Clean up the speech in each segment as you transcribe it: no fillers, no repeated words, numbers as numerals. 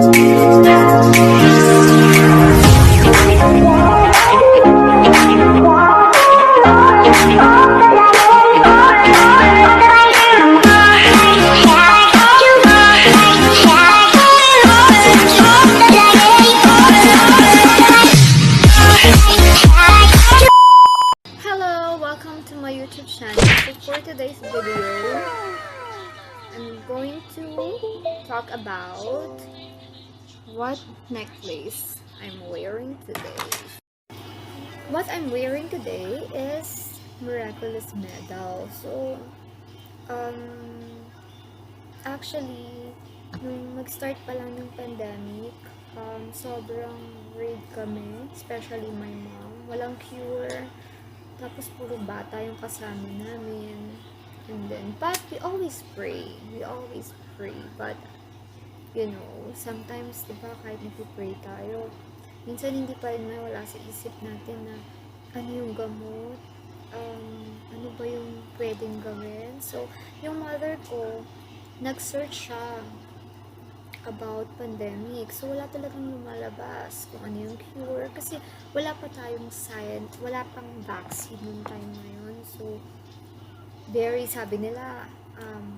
Hello, welcome to my YouTube channel. So for today's video, I'm going to talk about what necklace I'm wearing today. What I'm wearing today is Miraculous Medal. So, um, actually, nung mag-start pa lang ng pandemic, sobrang worried kami, especially my mom. Walang cure. Tapos puro bata yung kasama namin. And then, but we always pray. We always pray. But, you know, sometimes, diba, kahit nagpipray tayo, minsan hindi pa rin wala sa isip natin na ano yung gamot, ano ba yung pwedeng gawin. So, yung mother ko, nag-search siya about pandemic. So, wala talagang lumalabas kung ano yung cure. Kasi, wala pa tayong science, wala pang vaccine noong time na yun. So, sabi nila,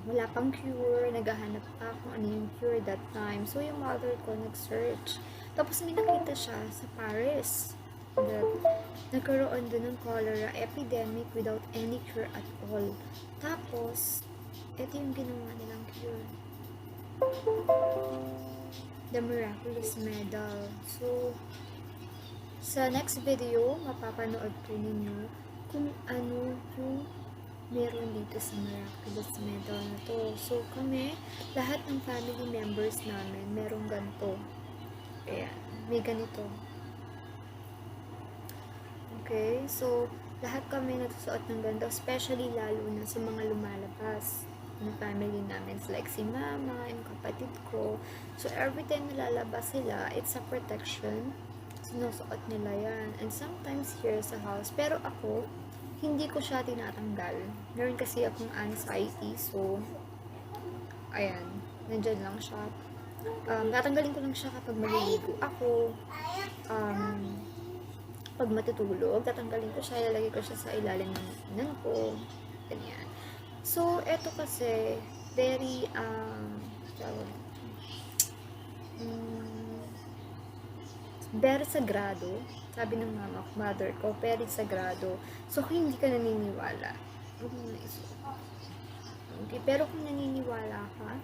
wala pang cure, naghahanap pa kung ano yung cure that time. So, yung mother ko nag-search. Tapos, may nakita siya sa Paris that nagkaroon doon ng cholera epidemic without any cure at all. Tapos, ito yung ginawa nilang cure. The Miraculous Medal. So, sa next video, mapapanood po ninyo kung ano yung meron dito sa Miraculous Medal na to. So, kami, lahat ng family members namin, merong ganito. Ayan, may ganito. Okay, so, lahat kami natusuot ng ganito, especially lalo na sa mga lumalabas ng family namin. It's like si mama, yung kapatid ko. So, every time nalalabas sila, it's a protection. Sinusuot nila yan. And sometimes here sa house. Pero ako, hindi ko siya tinatanggal. Meron kasi akong anxiety. So, ayan. Nandyan lang siya. Tatanggalin ko lang siya kapag maliligo ako. Pag matutulog, tatanggalin ko siya. Ilalagay ko siya sa ilalim ng inan ko. Ganyan. So, eto kasi, very, very sagrado. Sabi ng mother ko, very sagrado. So, kung hindi ka naniniwala, huwag mo na isuot. Okay, pero kung naniniwala ka,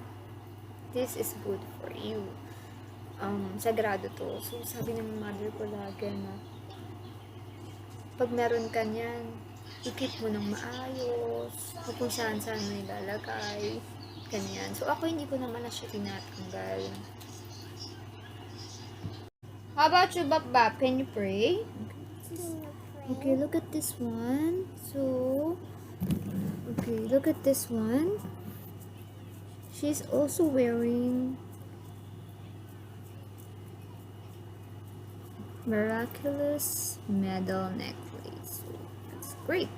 this is good for you. Sagrado to. So, sabi ng mother ko lagi na, pag meron ka niyan, i-keep mo ng maayos, kung saan-saan mo ilalagay, ganyan. So, ako hindi ko naman na siya tinatanggal. How about you, Bab? Can you pray? Okay, look at this one. So, okay, look at this one. She's also wearing Miraculous Medal necklace. So, that's great.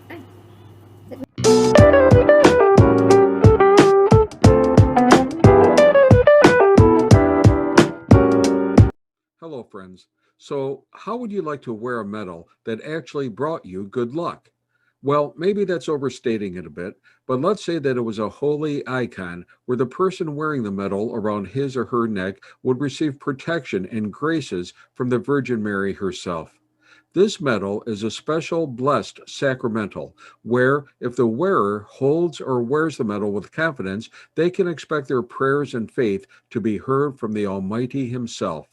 Hello, friends. So, how would you like to wear a medal that actually brought you good luck? Well, maybe that's overstating it a bit, but let's say that it was a holy icon where the person wearing the medal around his or her neck would receive protection and graces from the Virgin Mary herself. This medal is a special blessed sacramental where if the wearer holds or wears the medal with confidence, they can expect their prayers and faith to be heard from the Almighty Himself.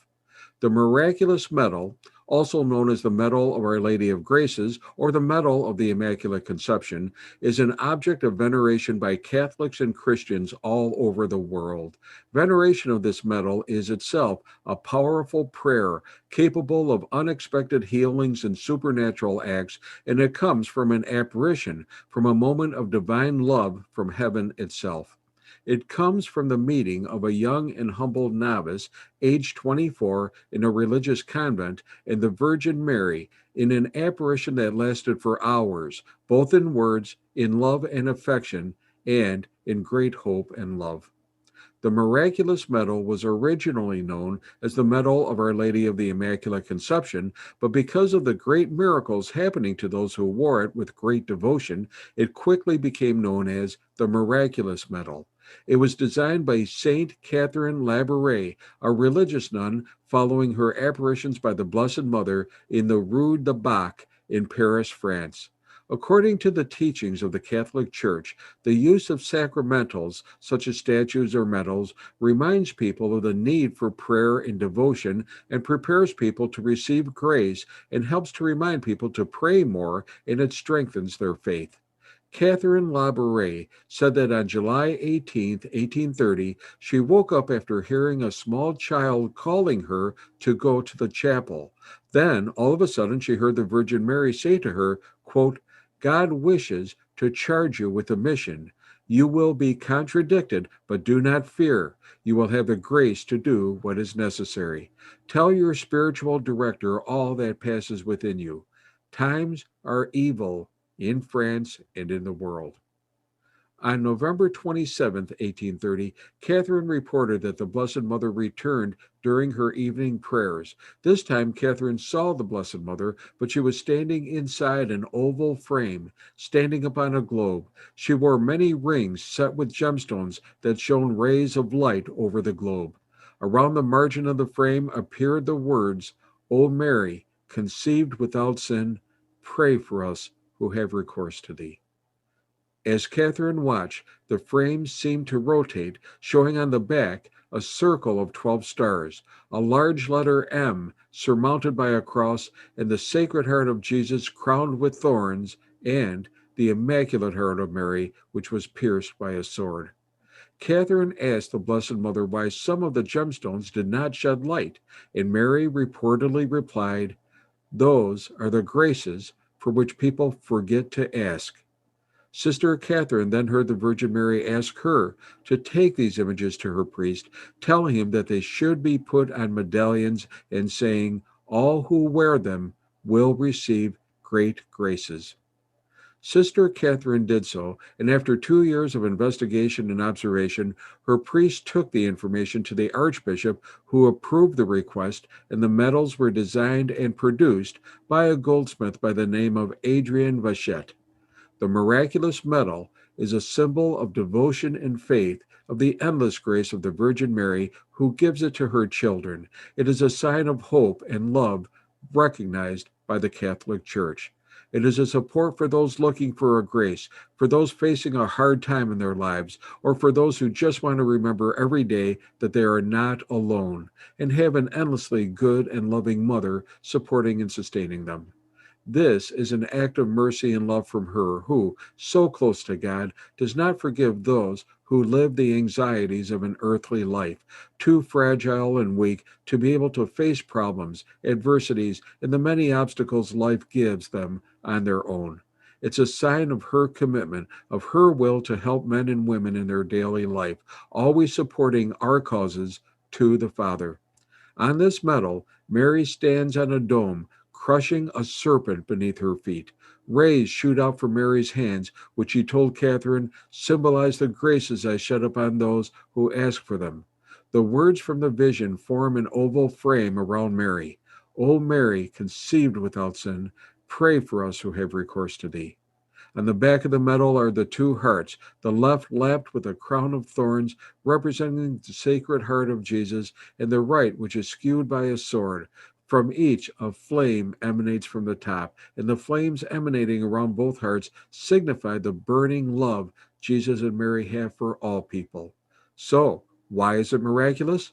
The Miraculous Medal, also known as the Medal of Our Lady of Graces or the Medal of the Immaculate Conception, is an object of veneration by Catholics and Christians all over the world. Veneration of this medal is itself a powerful prayer capable of unexpected healings and supernatural acts, and it comes from an apparition, from a moment of divine love from heaven itself. It comes from the meeting of a young and humble novice, aged 24, in a religious convent, and the Virgin Mary, in an apparition that lasted for hours, both in words, in love and affection, and in great hope and love. The Miraculous Medal was originally known as the Medal of Our Lady of the Immaculate Conception, but because of the great miracles happening to those who wore it with great devotion, it quickly became known as the Miraculous Medal. It was designed by Saint Catherine Labouré, a religious nun following her apparitions by the Blessed Mother in the Rue de Bac in Paris, France. According to the teachings of the Catholic Church, the use of sacramentals, such as statues or medals, reminds people of the need for prayer and devotion and prepares people to receive grace and helps to remind people to pray more, and it strengthens their faith. Catherine Labouré said that on July 18, 1830, she woke up after hearing a small child calling her to go to the chapel. Then, all of a sudden, she heard the Virgin Mary say to her, quote, God wishes to charge you with a mission. You will be contradicted, but do not fear. You will have the grace to do what is necessary. Tell your spiritual director all that passes within you. Times are evil in France and in the world. On November 27, 1830, Catherine reported that the Blessed Mother returned during her evening prayers. This time, Catherine saw the Blessed Mother, but she was standing inside an oval frame, standing upon a globe. She wore many rings set with gemstones that shone rays of light over the globe. Around the margin of the frame appeared the words, O Mary, conceived without sin, pray for us who have recourse to thee. As Catherine watched, the frame seemed to rotate, showing on the back a circle of 12 stars, a large letter M surmounted by a cross, and the Sacred Heart of Jesus crowned with thorns, and the Immaculate Heart of Mary, which was pierced by a sword. Catherine asked the Blessed Mother why some of the gemstones did not shed light, and Mary reportedly replied, Those are the graces for which people forget to ask. Sister Catherine then heard the Virgin Mary ask her to take these images to her priest, telling him that they should be put on medallions and saying, All who wear them will receive great graces. Sister Catherine did so, and after 2 years of investigation and observation, her priest took the information to the Archbishop, who approved the request, and the medals were designed and produced by a goldsmith by the name of Adrien Vachette. The Miraculous Medal is a symbol of devotion and faith of the endless grace of the Virgin Mary who gives it to her children. It is a sign of hope and love recognized by the Catholic Church. It is a support for those looking for a grace, for those facing a hard time in their lives, or for those who just want to remember every day that they are not alone and have an endlessly good and loving mother supporting and sustaining them. This is an act of mercy and love from her who, so close to God, does not forgive those who live the anxieties of an earthly life, too fragile and weak to be able to face problems, adversities, and the many obstacles life gives them on their own. It's a sign of her commitment, of her will to help men and women in their daily life, always supporting our causes to the Father. On this medal, Mary stands on a dome, crushing a serpent beneath her feet. Rays shoot out from Mary's hands, which she told Catherine symbolize the graces I shed upon those who ask for them. The words from the vision form an oval frame around Mary. O Mary, conceived without sin, pray for us who have recourse to thee. On the back of the medal are the two hearts, the left lapped with a crown of thorns representing the Sacred Heart of Jesus, and the right, which is skewed by a sword. From each, a flame emanates from the top, and the flames emanating around both hearts signify the burning love Jesus and Mary have for all people. So, why is it miraculous?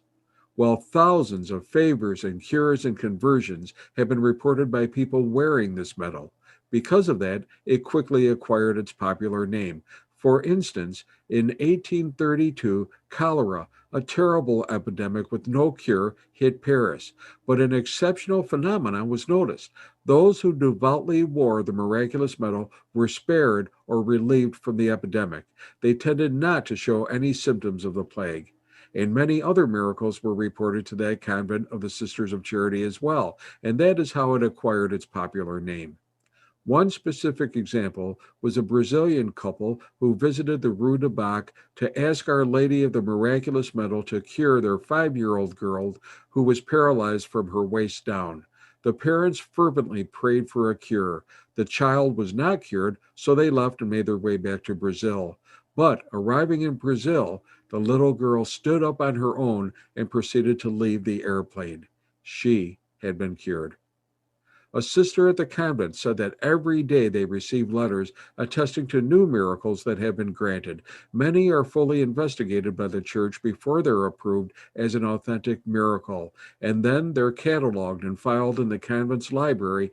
Well, thousands of favors and cures and conversions have been reported by people wearing this medal. Because of that, it quickly acquired its popular name. For instance, in 1832, cholera, a terrible epidemic with no cure, hit Paris. But an exceptional phenomenon was noticed. Those who devoutly wore the miraculous medal were spared or relieved from the epidemic. They tended not to show any symptoms of the plague. And many other miracles were reported to that convent of the Sisters of Charity as well, and that is how it acquired its popular name. One specific example was a Brazilian couple who visited the Rue de Bac to ask Our Lady of the Miraculous Medal to cure their 5-year-old girl who was paralyzed from her waist down. The parents fervently prayed for a cure. The child was not cured, so they left and made their way back to Brazil. But arriving in Brazil, the little girl stood up on her own and proceeded to leave the airplane. She had been cured. A sister at the convent said that every day they receive letters attesting to new miracles that have been granted. Many are fully investigated by the church before they're approved as an authentic miracle, and then they're cataloged and filed in the convent's library